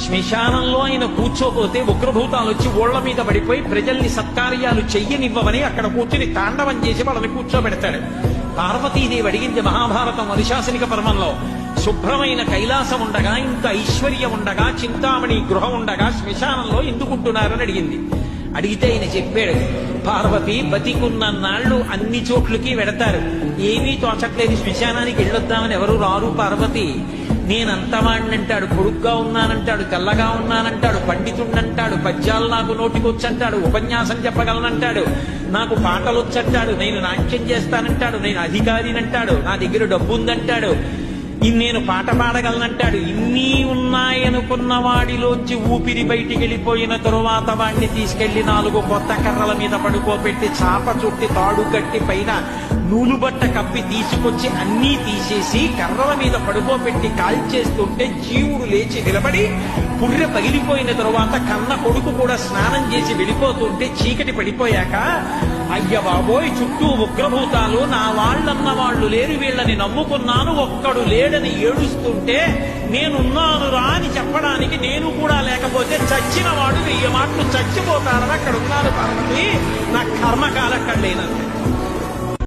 శ్మశానంలో ఆయన కూర్చోపోతే ఉగ్రభూతాలు వచ్చి ఓళ్ల మీద పడిపోయి ప్రజల్ని సత్కార్యాలు చెయ్యనివ్వమని అక్కడ కూర్చుని తాండవం చేసి వాళ్ళని కూర్చోబెడతాడు. పార్వతీదేవి అడిగింది మహాభారతం అనుశాసనిక పర్వంలో, శుభ్రమైన కైలాసం ఉండగా, ఇంత ఐశ్వర్యం ఉండగా, చింతామణి గృహం ఉండగా శ్మశానంలో ఎందుకుంటున్నారని అడిగింది. అడిగితే ఆయన చెప్పాడు, పార్వతి బతికున్న నాళ్లు అన్ని చోట్లకి వెడతారు, ఏమీ తోచట్లేదు, శ్మశానానికి వెళ్ళొద్దామని ఎవరు రారు పార్వతి. నేనంతవాణ్ణంటాడు, పొడుగ్గా ఉన్నానంటాడు, తెల్లగా ఉన్నానంటాడు, పండితుణ్ణంటాడు, పద్యాలు నాకు నోటికొచ్చంటాడు, ఉపన్యాసం చెప్పగలనంటాడు, నాకు పాటలు వచ్చంటాడు, నేను నాట్యం చేస్తానంటాడు, నేను అధికారినంటాడు, నా దగ్గర డబ్బుందంటాడు, నేను పాట పాడగలనంటాడు. ఇన్ని ఉన్నాయనుకున్న వాడిలోంచి ఊపిరి బయటికి వెళ్ళిపోయిన తరువాత వాడిని తీసుకెళ్లి 4 కొత్త కర్రల మీద పడుకోబెట్టి చాప చుట్టి తాడు కట్టి పైన నూలుబట్ట కప్పి తీసుకొచ్చి అన్నీ తీసేసి కర్రల మీద పడుకోబెట్టి కాల్చేస్తుంటే జీవుడు లేచి నిలబడి పుర్రె పగిలిపోయిన తరువాత కన్న కొడుకు కూడా స్నానం చేసి వెళ్ళిపోతుంటే చీకటి పడిపోయాక, అయ్య బాబోయ్ చుట్టూ ఉగ్రభూతాలు, నా వాళ్ళన్న వాళ్ళు లేరు, వీళ్ళని నమ్ముకున్నాను, ఒక్కడు లేడని ఏడుస్తుంటే నేనున్నాను రా అని చెప్పడానికి నేను కూడా లేకపోతే చచ్చిన వాడు 1000 మాటలు చచ్చిపోతారని అక్కడ ఉన్నారు పార్వతి. నా కర్మకాలక్కడ లేనంతే.